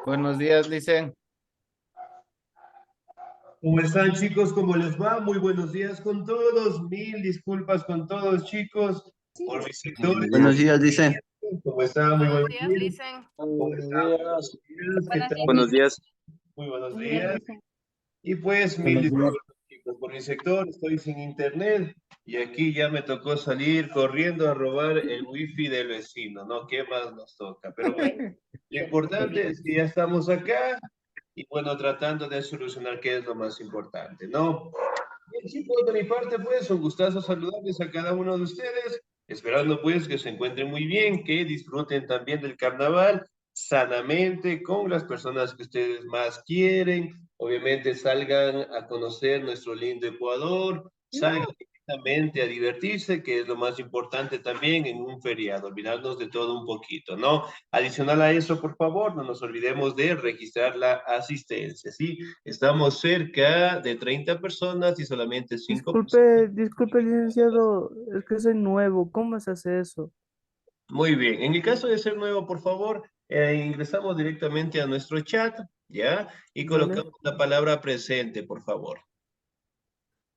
Buenos días, Licen. ¿Cómo están, chicos? ¿Cómo les va? Muy buenos días con todos. Mil disculpas con todos, chicos, por mi sector. Buenos Buenos días. días, dice. ¿Cómo están? Muy Buenos buenos días, días. Licen. ¿Cómo Buenos están? Muy buenos días. días. ¿Qué Buenos tal? días. Buenos días. Muy buenos Buenos días, días. Licen. Y pues, mil Buenos días. disculpas, chicos, por mi sector. Estoy sin internet y aquí ya me tocó salir corriendo a robar el wifi del vecino, ¿no? ¿Qué más nos toca? Pero bueno, lo importante es que ya estamos acá y bueno, tratando de solucionar qué es lo más importante, ¿no? Bien, chicos, de mi parte, pues, un gustazo saludarles a cada uno de ustedes, esperando, pues, que se encuentren muy bien, que disfruten también del carnaval sanamente, con las personas que ustedes más quieren, obviamente salgan a conocer nuestro lindo Ecuador, salgan directamente a divertirse, que es lo más importante también en un feriado, olvidarnos de todo un poquito, ¿no? Adicional a eso, por favor, no nos olvidemos de registrar la asistencia, ¿sí? Estamos cerca de 30 personas y solamente 5 personas. Disculpe, licenciado, es que soy nuevo, ¿cómo se hace eso? Muy bien. En el caso de ser nuevo, por favor, ingresamos directamente a nuestro chat, ¿ya? Y Vale. colocamos la palabra presente, por favor.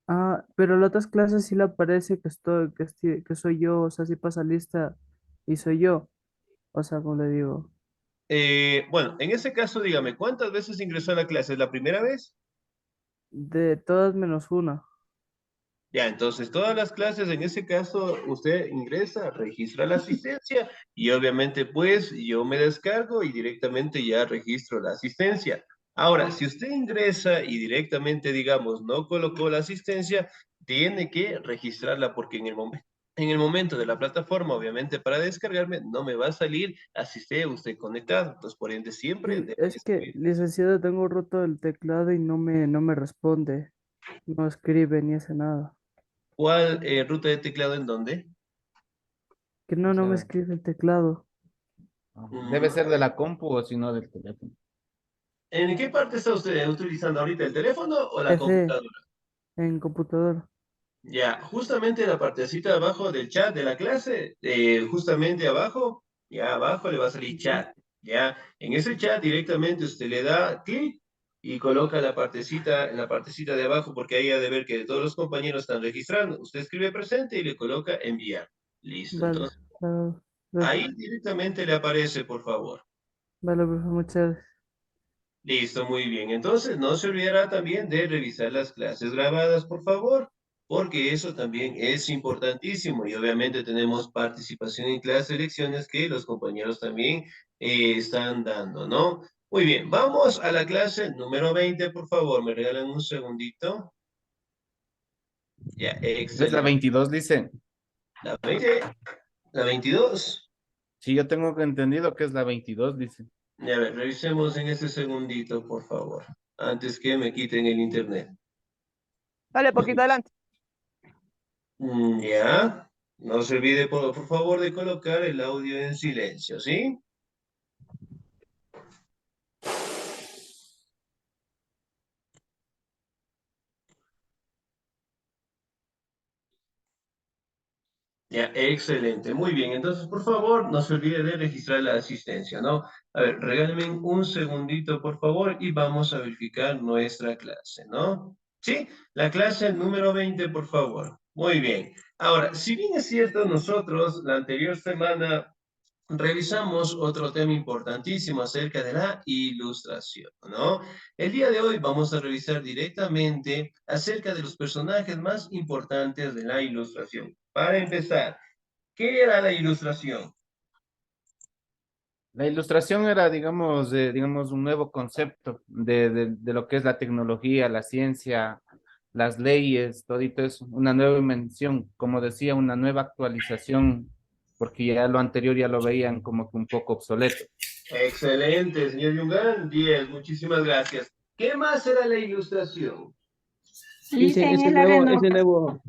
Ah, pero en las otras clases sí le aparece que soy yo, o sea, sí pasa lista y soy yo, o sea, como le digo, Bueno, en ese caso, dígame, ¿cuántas veces ingresó a la clase? ¿Es la primera vez? de todas menos una. Ya, entonces todas las clases, en ese caso, usted ingresa, registra la asistencia y obviamente pues yo me descargo y directamente ya registro la asistencia. Ahora, si usted ingresa y directamente, digamos, no colocó la asistencia, tiene que registrarla porque en el momento de la plataforma, obviamente para descargarme, no me va a salir así esté usted conectado. Entonces, por ende, siempre Sí, debe es que, escribir. licenciado, tengo roto el teclado y no me responde, no escribe ni hace nada. ¿Cuál ruta de teclado en dónde? Que O no me sea, escribe el teclado. Mm, debe ser de la compu o si no del teléfono. ¿En qué parte está usted utilizando ahorita el teléfono o la PC computadora? en computador. Ya, justamente en la partecita de abajo del chat de la clase, justamente abajo, ya abajo le va a salir chat. Ya, en ese chat directamente usted le da clic y coloca la partecita, en la partecita de abajo, porque ahí ha de ver que todos los compañeros están registrando. Usted escribe presente y le coloca enviar. Listo, Vale, entonces vale, ahí gracias. directamente le aparece, por favor. Vale, profe, muchas gracias. Listo, muy bien. Entonces, no se olvidará también de revisar las clases grabadas, por favor, porque eso también es importantísimo y obviamente tenemos participación en clases de lecciones que los compañeros también están dando, ¿no? Muy bien, vamos a la clase número 20, por favor, me regalan un segundito. Ya, Es la excelente. 22, Licen. La 20, la 22. Sí, yo tengo entendido que es la 22, dice. Ya, a ver, revisemos en este segundito, por favor, antes que me quiten el internet. Dale, poquito adelante. Ya, no se olvide por favor de colocar el audio en silencio, ¿sí? Ya, excelente, muy bien. Entonces, por favor, no se olvide de registrar la asistencia, ¿no? A ver, regálenme un segundito, por favor, y vamos a verificar nuestra clase, ¿no? Sí, la clase número 20, por favor. Muy bien. Ahora, si bien es cierto, nosotros la anterior semana revisamos otro tema importantísimo acerca de la ilustración, ¿no? El día de hoy vamos a revisar directamente acerca de los personajes más importantes de la ilustración. Para empezar, ¿qué era la ilustración? La ilustración era, digamos, un nuevo concepto de lo que es la tecnología, la ciencia, las leyes, todito eso, una nueva invención, como decía, una nueva actualización, porque ya lo anterior ya lo veían como que un poco obsoleto. Excelente, señor Yungan. 10, muchísimas gracias. ¿Qué más era la ilustración? Dice, Listen es la ese renovación, nuevo.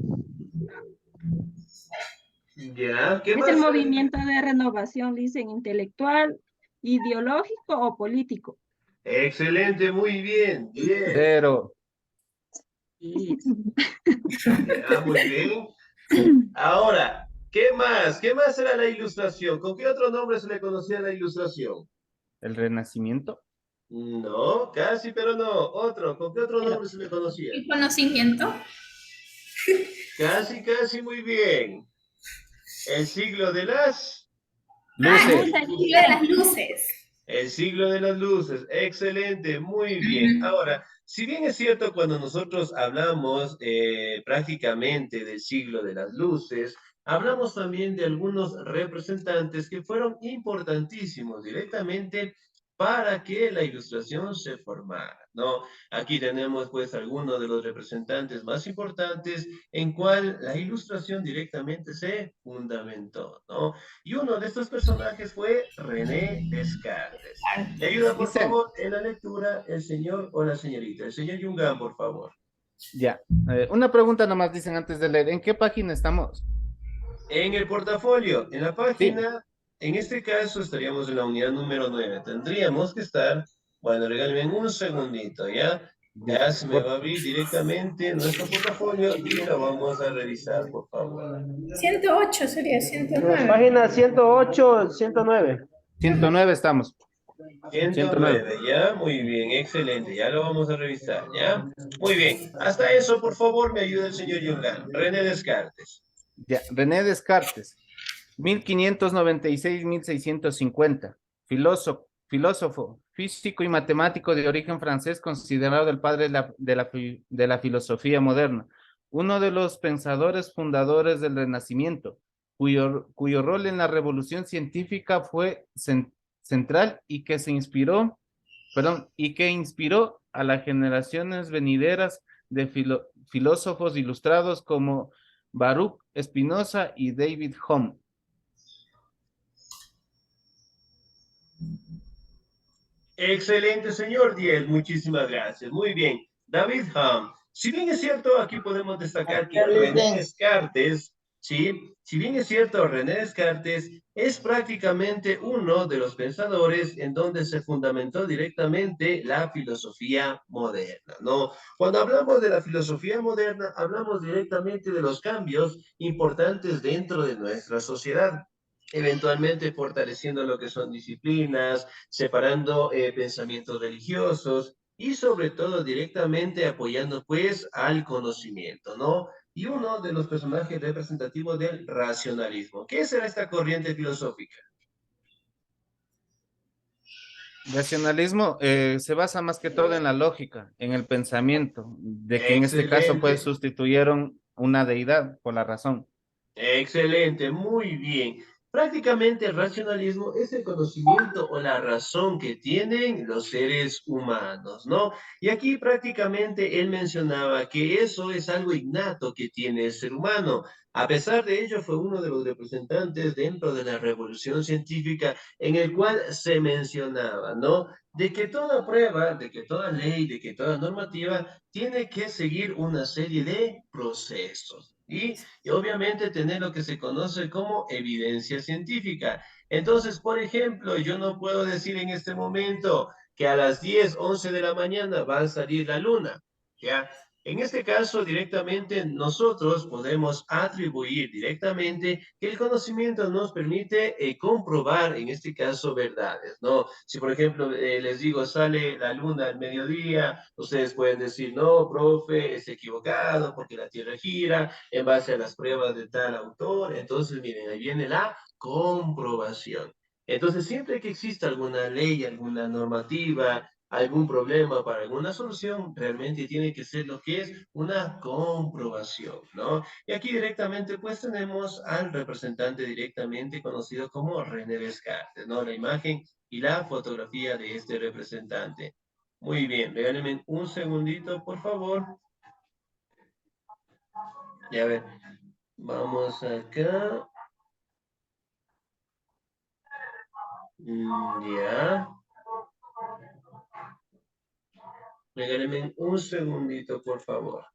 ¿Ya? ¿Qué es el más era? movimiento de renovación, listen, intelectual, ideológico o político. Excelente, muy bien. 10. Pero Yes. Ya, muy bien. Ahora, ¿Qué más? ¿Qué más era la ilustración? ¿Con qué otro nombre se le conocía la ilustración? El Renacimiento. No, casi, pero no. Otro, ¿con qué otro nombre se le conocía? El conocimiento. Casi, casi, muy bien. El siglo de las... Luces. El siglo de las luces. El siglo de las luces, excelente, muy bien. Ujú. Ahora, si bien es cierto cuando nosotros hablamos prácticamente del siglo de las luces, hablamos también de algunos representantes que fueron importantísimos directamente para que la ilustración se formara, ¿no? Aquí tenemos pues algunos de los representantes más importantes en cual la ilustración directamente se fundamentó, ¿no? Y uno de estos personajes fue René Descartes. Le ayuda, por Dicen, favor, en la lectura el señor o la señorita. El señor Yungan, por favor. ya. Una pregunta nomás dicen antes de leer. ¿En qué página estamos? En el portafolio, en la Sí. página, en este caso estaríamos en la unidad número 9. Tendríamos que estar, bueno, regálenme un segundito, ¿ya? Ya. Ya se me va a abrir directamente nuestro portafolio y lo vamos a revisar, por favor. 108 sería, 109. Página 108, 109. 109 estamos. 109. 109, ya, muy bien, excelente, ya lo vamos a revisar, ya. Muy bien, hasta eso, por favor, me ayuda el señor Yungan. René Descartes. Ya. René Descartes. 1596-1650. Filósofo, físico y matemático de origen francés, considerado el padre de la filosofía moderna. Uno de los pensadores fundadores del Renacimiento, cuyo rol en la revolución científica fue central y que y que inspiró a las generaciones venideras de filósofos ilustrados como Baruch Spinoza y David Hume. Excelente, señor Diez, muchísimas gracias. Muy bien, David Hume. Si bien es cierto, aquí podemos destacar que René Descartes, ¿sí? Si bien es cierto, René Descartes es prácticamente uno de los pensadores en donde se fundamentó directamente la filosofía moderna, ¿no? Cuando hablamos de la filosofía moderna, hablamos directamente de los cambios importantes dentro de nuestra sociedad, eventualmente fortaleciendo lo que son disciplinas, separando pensamientos religiosos y sobre todo directamente apoyando pues al conocimiento, ¿no? Y uno de los personajes representativos del racionalismo. ¿Qué será esta corriente filosófica? Racionalismo se basa más que todo en la lógica, en el pensamiento, de que en este caso pues Excelente. sustituyeron una deidad por la razón. Excelente, muy bien. Prácticamente el racionalismo es el conocimiento o la razón que tienen los seres humanos, ¿no? Y aquí prácticamente él mencionaba que eso es algo innato que tiene el ser humano. A pesar de ello, fue uno de los representantes dentro de la revolución científica en el cual se mencionaba, ¿no? De que toda prueba, de que toda ley, de que toda normativa tiene que seguir una serie de procesos. Y obviamente tener lo que se conoce como evidencia científica. Entonces, por ejemplo, yo no puedo decir en este momento que a las 10, 11 de la mañana va a salir la luna, ¿ya? En este caso, directamente nosotros podemos atribuir directamente que el conocimiento nos permite comprobar, en este caso, verdades, ¿no? Si, por ejemplo, les digo, sale la luna al mediodía, ustedes pueden decir, no, profe, es equivocado porque la Tierra gira en base a las pruebas de tal autor. Entonces, miren, ahí viene la comprobación. Entonces, siempre que exista alguna ley, alguna normativa, algún problema para alguna solución, realmente tiene que ser lo que es una comprobación, ¿no? Y aquí directamente pues tenemos al representante directamente conocido como René Descartes, ¿no? La imagen y la fotografía de este representante. Muy bien, regálenme un segundito, por favor. Ya ver, vamos acá. Ya. Regálenme un segundito, por favor.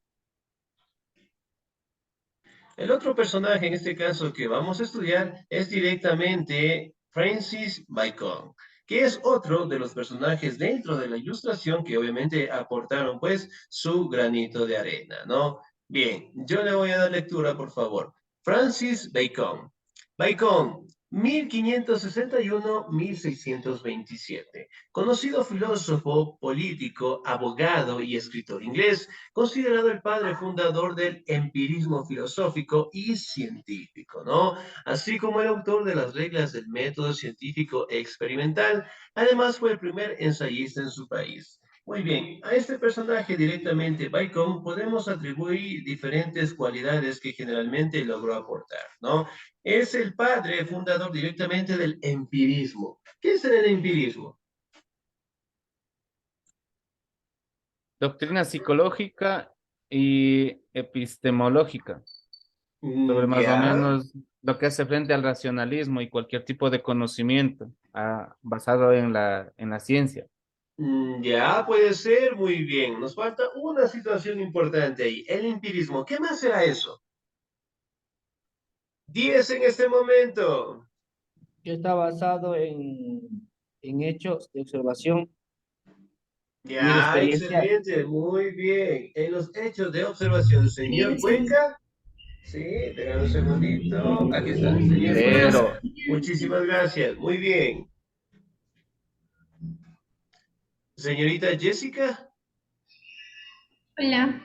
El otro personaje en este caso que vamos a estudiar es directamente Francis Bacon, que es otro de los personajes dentro de la ilustración que obviamente aportaron pues su granito de arena, ¿no? Bien, yo le voy a dar lectura, por favor. Francis Bacon. Bacon, 1561-1627. Conocido filósofo, político, abogado y escritor inglés, considerado el padre fundador del empirismo filosófico y científico, ¿no? Así como el autor de las reglas del método científico experimental. Además, fue el primer ensayista en su país. Muy bien, a este personaje directamente, Bacon, podemos atribuir diferentes cualidades que generalmente logró aportar, ¿no? Es el padre fundador directamente del empirismo. ¿Qué es el empirismo? Doctrina psicológica y epistemológica, sobre más o Ya, menos lo que hace frente al racionalismo y cualquier tipo de conocimiento basado en la ciencia. ya puede ser, muy bien. Nos falta una situación importante ahí, el empirismo. ¿Qué más será eso? 10 en este momento. Que está basado en hechos de observación y en Ya, experiencia. excelente, muy bien. En los hechos de observación, señor Experiencia. Cuenca. Sí, déjame un segundito. Aquí está, señor Cuenca. Pero Muchísimas gracias, muy bien. Señorita Jessica, Hola.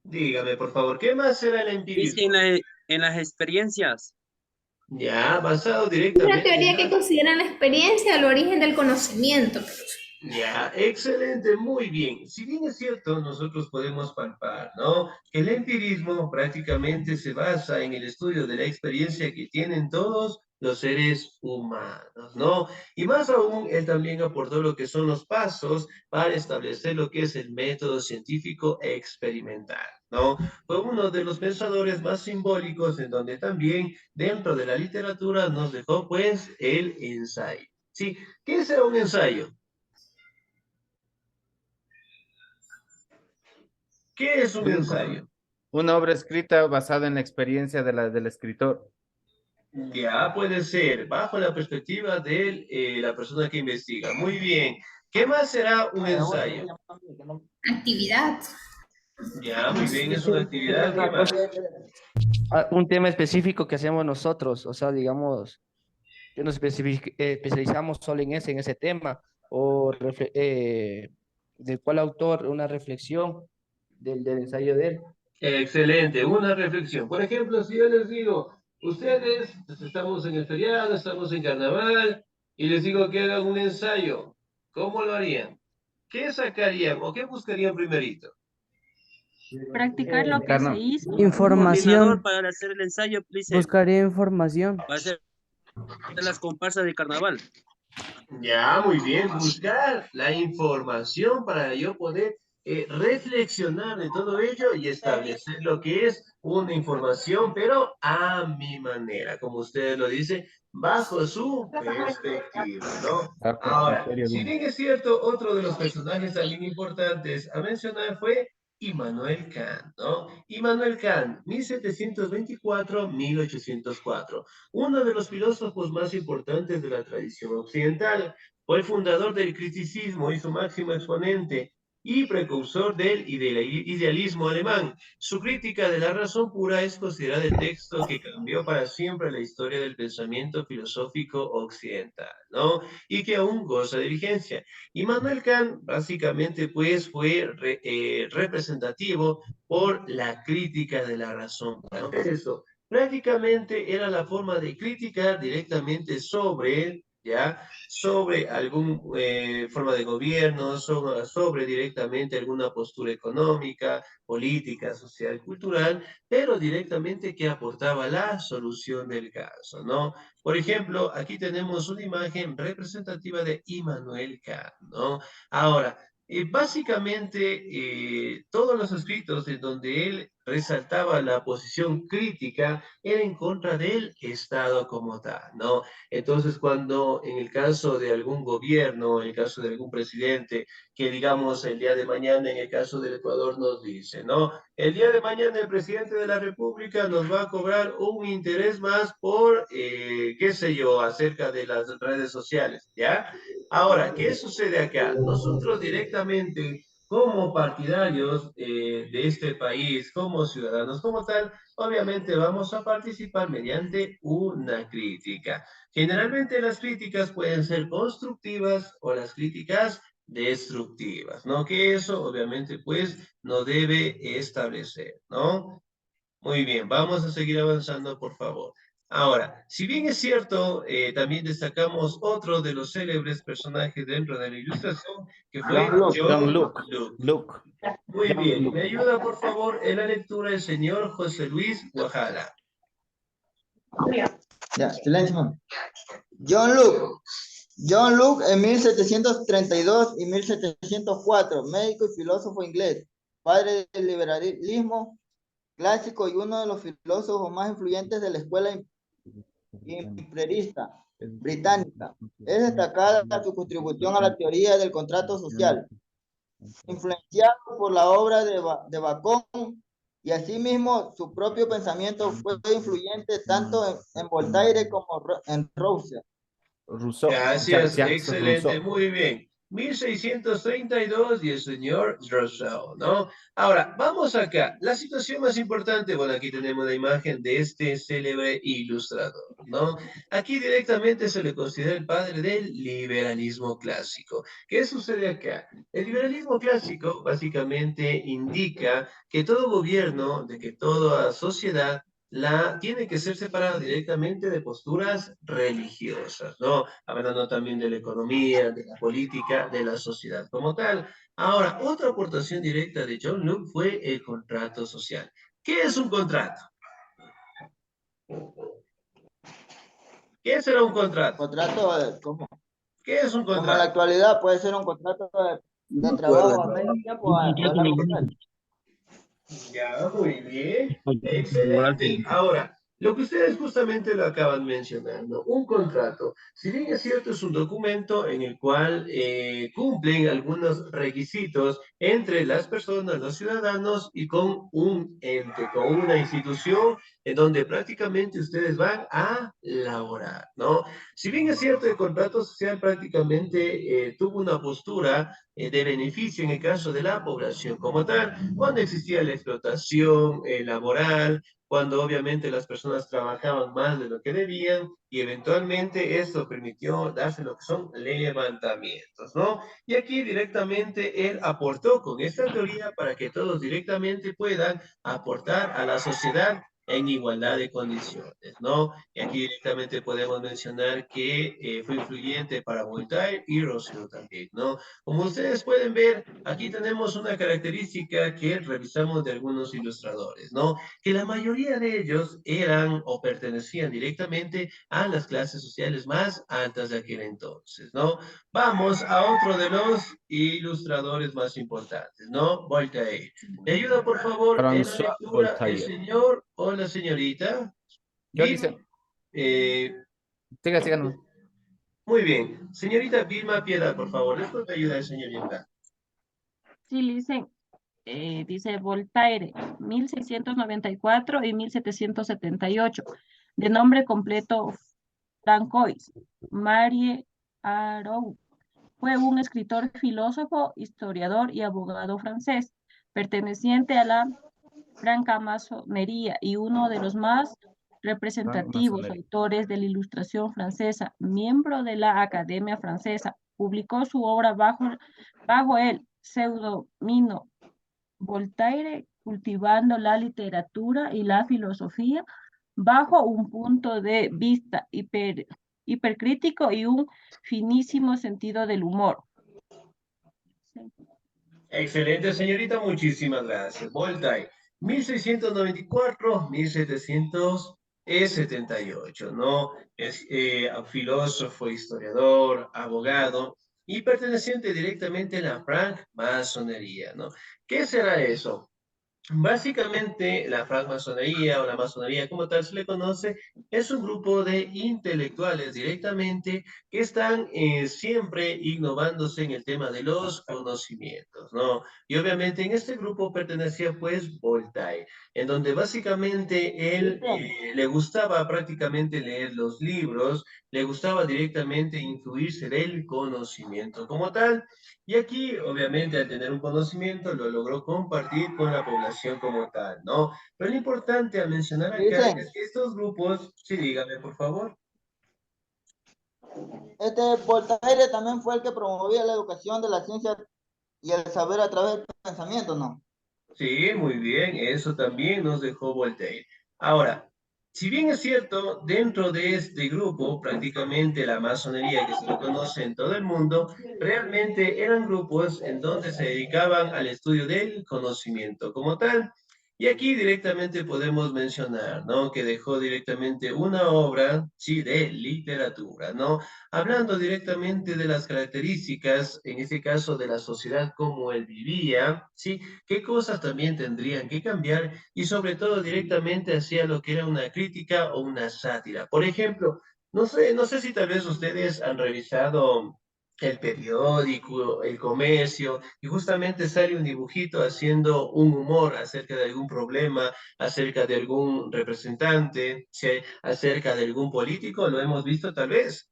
dígame, por favor, ¿qué más será el Dice empirismo? en las experiencias. Ya, basado Una directamente en teoría que la... considera la experiencia el origen del conocimiento. Ya, excelente, muy bien. Si bien es cierto, nosotros podemos palpar, ¿no? Que el empirismo prácticamente se basa en el estudio de la experiencia que tienen todos los seres humanos, ¿no? Y más aún, él también aportó lo que son los pasos para establecer lo que es el método científico experimental, ¿no? Fue uno de los pensadores más simbólicos en donde también dentro de la literatura nos dejó pues el ensayo. Sí, ¿qué es un ensayo? ¿Qué es un ensayo? una obra escrita basada en la experiencia del escritor. Ya puede ser, bajo la perspectiva de la persona que investiga. Muy bien. ¿Qué más será un ensayo? Actividad. Ya, muy bien, es una actividad. ¿Qué más? Un tema específico que hacemos nosotros, o sea, digamos, que nos especializamos solo en ese tema, o de cuál autor, una reflexión del ensayo de él. Excelente, una reflexión. Por ejemplo, si yo les digo, ustedes, pues, estamos en el feriado, estamos en carnaval, y les digo que hagan un ensayo, ¿cómo lo harían? ¿Qué sacarían o qué buscarían primerito? Practicar lo que se Carna- hizo. Un coordinador Información, para hacer el ensayo, dice, buscaría información. va a ser las comparsas de carnaval. Ya, muy bien, buscar la información para yo poder reflexionar de todo ello y establecer lo que es una información, pero a mi manera, como usted lo dice, bajo su perspectiva, ¿no? Bajo Ahora, criterio de si bien es cierto, otro de los personajes también importantes a mencionar fue Immanuel Kant, ¿no? Immanuel Kant, 1724-1804, uno de los filósofos más importantes de la tradición occidental. Fue el fundador del criticismo y su máximo exponente y precursor del idealismo alemán. Su crítica de la razón pura es considerada el texto que cambió para siempre la historia del pensamiento filosófico occidental, ¿no? Y que aún goza de vigencia. Immanuel Kant básicamente pues fue representativo por la crítica de la razón pura. ¿Qué es eso? Prácticamente era la forma de criticar directamente sobre, ¿ya? Sobre alguna forma de gobierno, sobre directamente alguna postura económica, política, social, cultural, pero directamente que aportaba la solución del caso, ¿no? Por ejemplo, aquí tenemos una imagen representativa de Immanuel Kant, ¿no? Ahora, básicamente, todos los escritos en donde él resaltaba la posición crítica era en contra del Estado como tal, ¿no? Entonces, cuando en el caso de algún gobierno, en el caso de algún presidente, que digamos el día de mañana en el caso del Ecuador nos dice, ¿no? El día de mañana el presidente de la República nos va a cobrar un interés más por, qué sé yo, acerca de las redes sociales, ¿ya? Ahora, ¿qué sucede acá? Nosotros directamente como partidarios de este país, como ciudadanos, como tal, obviamente vamos a participar mediante una crítica. Generalmente las críticas pueden ser constructivas o las críticas destructivas, ¿no? Que eso obviamente pues no debe establecer, ¿no? Muy bien, vamos a seguir avanzando, por favor. Ahora, si bien es cierto, también destacamos otro de los célebres personajes dentro de la ilustración, que fue John John Luke. Luke. Luke. Muy John bien, Luke. me ayuda por favor en la lectura el señor José Luis Guajala. Ya, silencio. John Luke. John Luke en 1732 y 1704, médico y filósofo inglés, padre del liberalismo clásico y uno de los filósofos más influyentes de la escuela imperialista británica. Es destacada su contribución a la teoría del contrato social, influenciado por la obra de Bacon, y asimismo su propio pensamiento fue influyente tanto en Voltaire como en Rousseau. Rousseau. Gracias, Jacques excelente, Rousseau. muy bien. 1632 y el señor Rousseau, ¿no? Ahora, vamos acá. La situación más importante, bueno, aquí tenemos la imagen de este célebre ilustrador, ¿no? Aquí directamente se le considera el padre del liberalismo clásico. ¿Qué sucede acá? El liberalismo clásico básicamente indica que todo gobierno, de que toda sociedad, tiene que ser separada directamente de posturas religiosas, ¿no? Hablando también de la economía, de la política, de la sociedad como tal. Ahora, otra aportación directa de John Locke fue el contrato social. ¿Qué es un contrato? ¿Qué será un contrato? Contrato, como ¿Qué es un en la contrato? actualidad puede ser un contrato de trabajo a medio tiempo o a largo plazo. Ya, muy bien. Excelente. Ahora, lo que ustedes justamente lo acaban mencionando, un contrato, si bien es cierto, es un documento en el cual cumplen algunos requisitos entre las personas, los ciudadanos y con un ente, con una institución en donde prácticamente ustedes van a laborar, ¿no? Si bien es cierto, el contrato social prácticamente tuvo una postura de beneficio en el caso de la población como tal, cuando existía la explotación laboral, cuando obviamente las personas trabajaban más de lo que debían y eventualmente esto permitió darse lo que son levantamientos, ¿no? Y aquí directamente él aportó con esta teoría para que todos directamente puedan aportar a la sociedad en igualdad de condiciones, ¿no? Y aquí directamente podemos mencionar que fue influyente para Voltaire y Rousseau también, ¿no? Como ustedes pueden ver, aquí tenemos una característica que revisamos de algunos ilustradores, ¿no? Que la mayoría de ellos eran o pertenecían directamente a las clases sociales más altas de aquel entonces, ¿no? Vamos a otro de los ilustradores más importantes, ¿no? Voltaire. ¿Me ayuda, por favor, en la François lectura el Voltaire. señor o la señorita? ¿Qué Vilma, dice? eh, Siga, siga, no. muy bien. Señorita Vilma Piedad, por favor. ¿Esto me ayuda, señorita? Sí, dice Voltaire, 1694 y 1778. De nombre completo, Francois Marie Arouet. Fue un escritor, filósofo, historiador y abogado francés, perteneciente a la francmasonería y uno de los más representativos Masonería. autores de la Ilustración francesa, miembro de la Academia Francesa. Publicó su obra bajo el pseudónimo Voltaire, cultivando la literatura y la filosofía bajo un punto de vista hipercrítico y un finísimo sentido del humor. Excelente, señorita, muchísimas gracias. Voltaire, 1694, 1778, ¿no? Es filósofo, historiador, abogado y perteneciente directamente a la francmasonería, ¿no? ¿Qué será eso? Básicamente, la francmasonería o la masonería como tal se le conoce, es un grupo de intelectuales directamente que están siempre innovándose en el tema de los conocimientos, ¿no? Y obviamente en este grupo pertenecía pues Voltaire, en donde básicamente él le gustaba prácticamente leer los libros, le gustaba directamente influirse del conocimiento como tal. Y aquí, obviamente, al tener un conocimiento, lo logró compartir con la población como tal, ¿no? Pero lo importante a mencionar acá Dicen, es que estos grupos, sí, dígame, por favor. Voltaire también fue el que promovía la educación de la ciencia y el saber a través del pensamiento, ¿no? Sí, muy bien, eso también nos dejó Voltaire. Ahora, si bien es cierto, dentro de este grupo, prácticamente la masonería que se lo conoce en todo el mundo, realmente eran grupos en donde se dedicaban al estudio del conocimiento como tal. Y aquí directamente podemos mencionar, ¿no? Que dejó directamente una obra, sí, de literatura, ¿no? Hablando directamente de las características, en este caso de la sociedad como él vivía, ¿sí? ¿Qué cosas también tendrían que cambiar? Y sobre todo directamente hacia lo que era una crítica o una sátira. Por ejemplo, no sé si tal vez ustedes han revisado el periódico, el comercio, y justamente sale un dibujito haciendo un humor acerca de algún problema, acerca de algún representante, ¿sí? Acerca de algún político, lo hemos visto tal vez.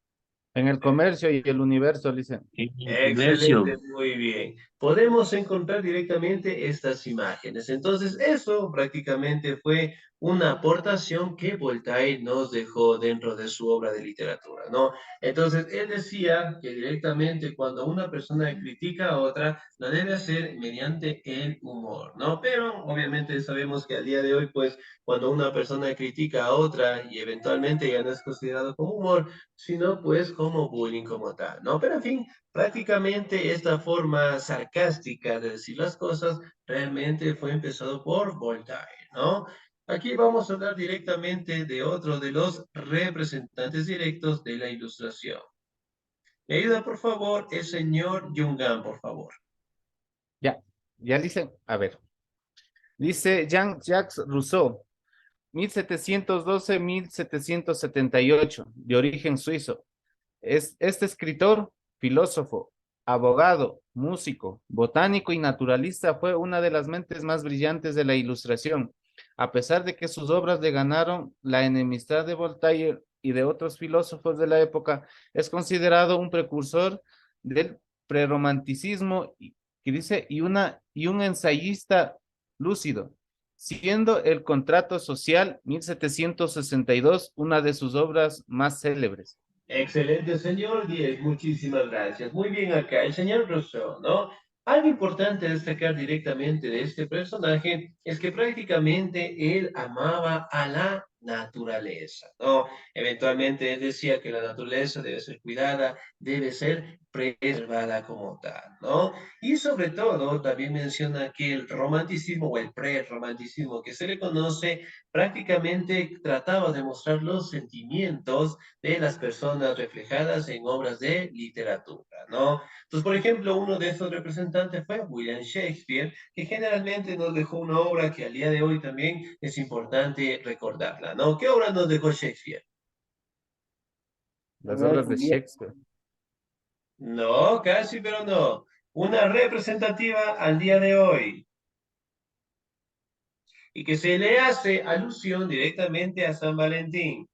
En el comercio y el universo, dicen. En el comercio. Excelente, muy bien. Podemos encontrar directamente estas imágenes. Entonces, eso prácticamente fue una aportación que Voltaire nos dejó dentro de su obra de literatura, ¿no? Entonces, él decía que directamente cuando una persona critica a otra, lo debe hacer mediante el humor, ¿no? Pero obviamente sabemos que al día de hoy, pues, cuando una persona critica a otra y eventualmente ya no es considerado como humor, sino pues como bullying como tal, ¿no? Pero en fin, prácticamente esta forma sarcástica de decir las cosas realmente fue empezado por Voltaire, ¿no? Aquí vamos a hablar directamente de otro de los representantes directos de la ilustración. Me ayuda, por favor, el señor Jungan, por favor. Ya, ya dicen, a ver, dice Jean-Jacques Rousseau, 1712-1778, de origen suizo. Este escritor, filósofo, abogado, músico, botánico y naturalista fue una de las mentes más brillantes de la Ilustración. A pesar de que sus obras le ganaron la enemistad de Voltaire y de otros filósofos de la época, es considerado un precursor del prerromanticismo que dice, y un ensayista lúcido, siendo El Contrato Social, 1762, una de sus obras más célebres. Excelente, señor 10, muchísimas gracias. Muy bien acá, el señor Rousseau, ¿no? Algo importante a destacar directamente de este personaje es que prácticamente él amaba a la naturaleza, ¿no? Eventualmente él decía que la naturaleza debe ser cuidada, debe ser preservada como tal, ¿no? Y sobre todo también menciona que el romanticismo o el prerromanticismo que se le conoce prácticamente trataba de mostrar los sentimientos de las personas reflejadas en obras de literatura, ¿no? Entonces, por ejemplo, uno de esos representantes fue William Shakespeare, que generalmente nos dejó una obra que al día de hoy también es importante recordarla, ¿no? ¿Qué obra nos dejó Shakespeare? Las obras de Shakespeare. No, casi, pero no. Una representativa al día de hoy y que se le hace alusión directamente a San Valentín.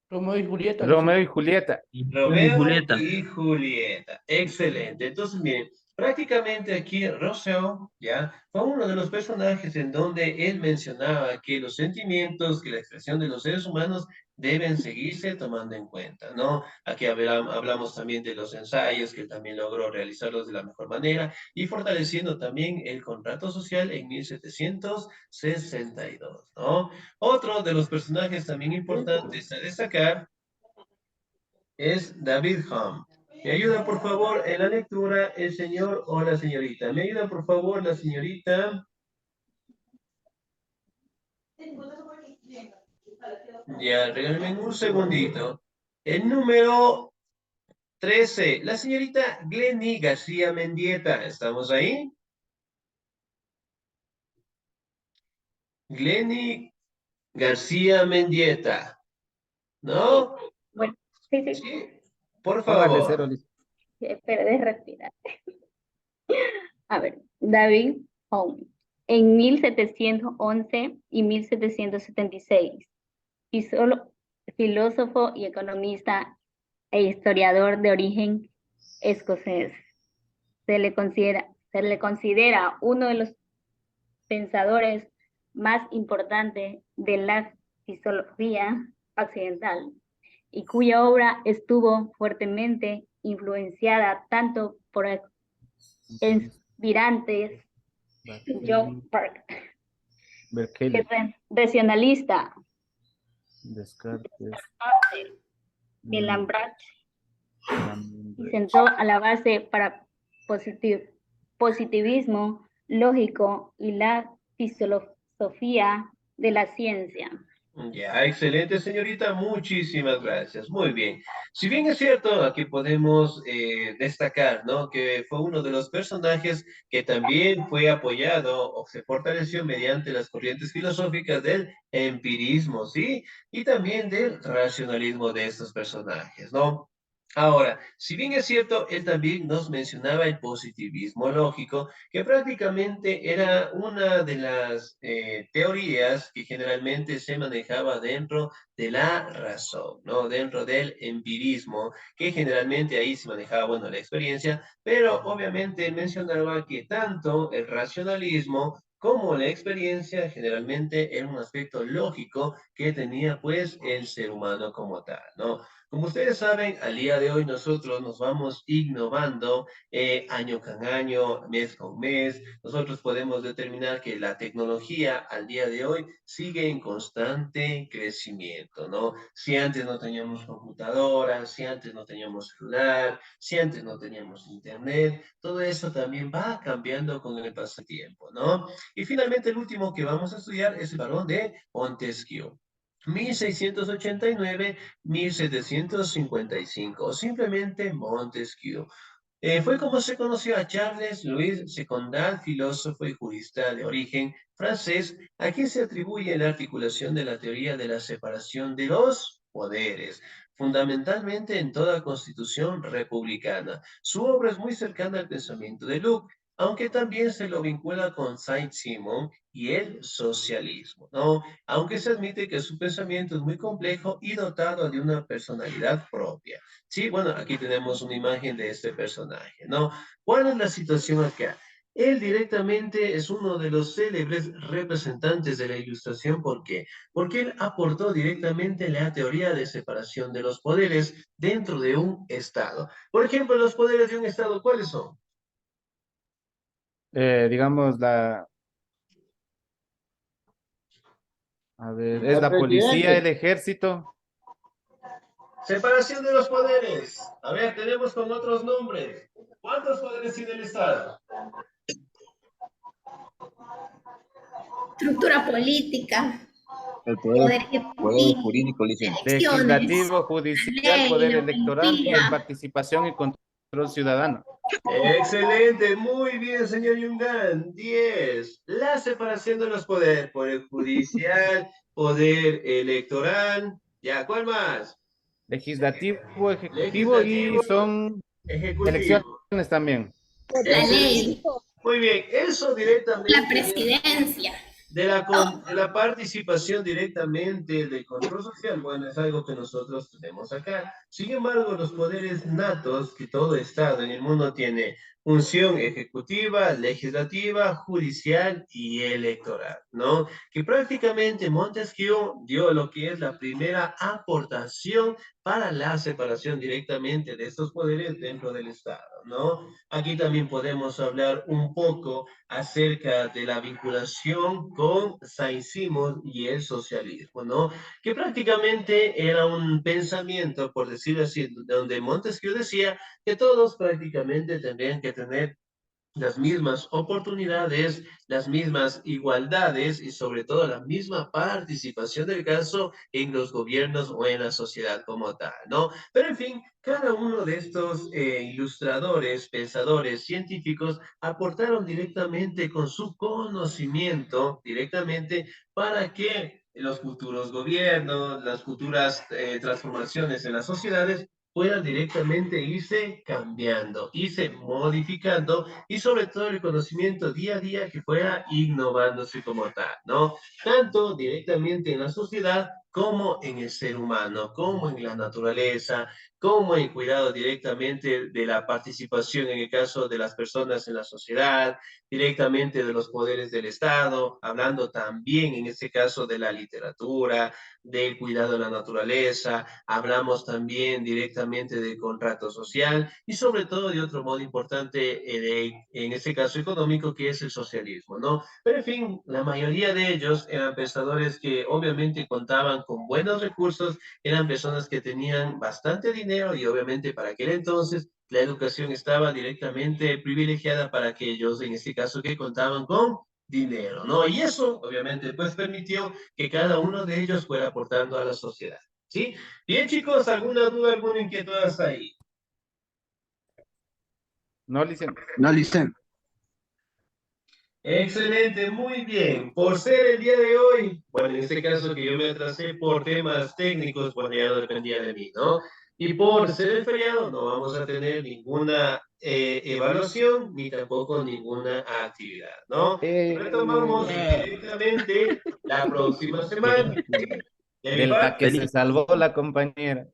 Romeo y Julieta, Romeo dice. y Julieta. Romeo y Romeo Julieta. y Julieta. Excelente. Entonces, miren, prácticamente aquí Rousseau, ¿ya? Fue uno de los personajes en donde él mencionaba que los sentimientos, que la expresión de los seres humanos deben seguirse tomando en cuenta, ¿no? Aquí hablamos también de los ensayos, que él también logró realizarlos de la mejor manera y fortaleciendo también el contrato social en 1762, ¿no? Otro de los personajes también importantes a destacar es David Hume. Me ayuda por favor en la lectura el señor o la señorita. Me ayuda por favor la señorita. Ya, regálenme un segundito. El número 13, la señorita Glenny García Mendieta. ¿Estamos ahí? Glenny García Mendieta, ¿no? Bueno, sí, sí, Sí, por Póngale favor. cero, listo. espera de respirar. A ver, David Hume, en 1711 y 1776, filósofo y economista e historiador de origen escocés. Se le considera uno de los pensadores más importantes de la filosofía occidental y cuya obra estuvo fuertemente influenciada tanto por inspirantes John Park, Berkeley, racionalista, Descartes, de Lambert, y Lambert. sentó a la base para positivismo lógico y la filosofía de la ciencia. Ya, excelente, señorita. Muchísimas gracias. Muy bien. Si bien es cierto, aquí podemos destacar, ¿no? Que fue uno de los personajes que también fue apoyado o se fortaleció mediante las corrientes filosóficas del empirismo, ¿sí? Y también del racionalismo de estos personajes, ¿no? Ahora, si bien es cierto, él también nos mencionaba el positivismo lógico, que prácticamente era una de las teorías que generalmente se manejaba dentro de la razón, ¿no? Dentro del empirismo, que generalmente ahí se manejaba, bueno, la experiencia, pero obviamente él mencionaba que tanto el racionalismo como la experiencia generalmente era un aspecto lógico que tenía pues el ser humano como tal, ¿no? Como ustedes saben, al día de hoy nosotros nos vamos innovando año con año, mes con mes. Nosotros podemos determinar que la tecnología al día de hoy sigue en constante crecimiento, ¿no? Si antes no teníamos computadora, si antes no teníamos celular, si antes no teníamos internet, todo eso también va cambiando con el paso del tiempo, ¿no? Y finalmente el último que vamos a estudiar es el varón de Montesquieu. 1689-1755, o simplemente Montesquieu. Fue como se conoció a Charles Louis Secondal, filósofo y jurista de origen francés, a quien se atribuye la articulación de la teoría de la separación de los poderes, fundamentalmente en toda constitución republicana. Su obra es muy cercana al pensamiento de Locke, aunque también se lo vincula con Saint-Simon y el socialismo, ¿no? Aunque se admite que su pensamiento es muy complejo y dotado de una personalidad propia. Sí, bueno, aquí tenemos una imagen de este personaje, ¿no? ¿Cuál es la situación acá? Él directamente es uno de los célebres representantes de la Ilustración. ¿Por qué? Porque él aportó directamente la teoría de separación de los poderes dentro de un Estado. Por ejemplo, los poderes de un Estado, ¿cuáles son? Digamos, a ver, es El la policía, el presidente. ejército, Separación de los poderes. A ver, tenemos con otros nombres. ¿Cuántos poderes tiene el Estado? Estructura política, El poder poder ejecutivo, jurídico, licenciado. elecciones, legislativo, la judicial, ley, poder la electoral y el policía. participación y control ciudadano. Excelente, muy bien, señor Yungan. 10. La separación de los poderes, poder judicial, poder electoral. Ya, ¿cuál más? Legislativo, ejecutivo y Legislativo, son elecciones ejecutivo. también. La Excelente. ley, Muy bien, eso la directamente presidencia. de la participación directamente del control social, bueno, es algo que nosotros tenemos acá. Sin embargo, los poderes natos que todo Estado en el mundo tiene, función ejecutiva, legislativa, judicial y electoral, ¿no? Que prácticamente Montesquieu dio lo que es la primera aportación para la separación directamente de estos poderes dentro del Estado, ¿no? Aquí también podemos hablar un poco acerca de la vinculación con Saint-Simon y el socialismo, ¿no? Que prácticamente era un pensamiento, por decirlo así, donde Montesquieu decía que todos prácticamente tendrían que tener las mismas oportunidades, las mismas igualdades y sobre todo la misma participación del caso en los gobiernos o en la sociedad como tal, ¿no? Pero en fin, cada uno de estos ilustradores, pensadores, científicos aportaron directamente con su conocimiento, directamente para que los futuros gobiernos, las futuras transformaciones en las sociedades puedan directamente irse cambiando, irse modificando y sobre todo el conocimiento día a día que fuera innovándose como tal, ¿no? Tanto directamente en la sociedad como en el ser humano, como en la naturaleza, como en cuidado directamente de la participación en el caso de las personas en la sociedad, directamente de los poderes del Estado, hablando también en este caso de la literatura, del cuidado de la naturaleza, hablamos también directamente del contrato social y sobre todo de otro modo importante en este caso económico que es el socialismo, ¿no? Pero en fin, la mayoría de ellos eran pensadores que obviamente contaban con buenos recursos, eran personas que tenían bastante dinero y obviamente para aquel entonces la educación estaba directamente privilegiada para aquellos, en este caso, que contaban con dinero, ¿no? Y eso, obviamente, pues permitió que cada uno de ellos fuera aportando a la sociedad, ¿sí? Bien, chicos, ¿alguna duda, alguna inquietud hasta ahí? No, Licen. No, listen. Excelente, muy bien. Por ser el día de hoy, bueno, en este caso que yo me atrasé por temas técnicos, bueno, ya no dependía de mí, ¿no? Y por ser el feriado, no vamos a tener ninguna evaluación ni tampoco ninguna actividad, ¿no? Retomamos directamente la próxima semana. De mi De la que parte, se salvó la compañera.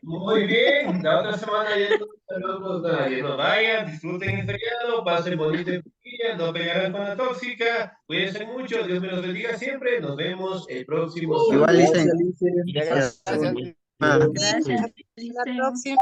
muy bien, la otra semana ya no saludos nadie. No vayan, disfruten el feriado, pasen bonito en familia, no pegarán con la tóxica, cuídense mucho, Dios me los bendiga siempre, nos vemos el próximo Igual, sábado. listen. Gracias. Gracias, Ah. Licen. La próxima.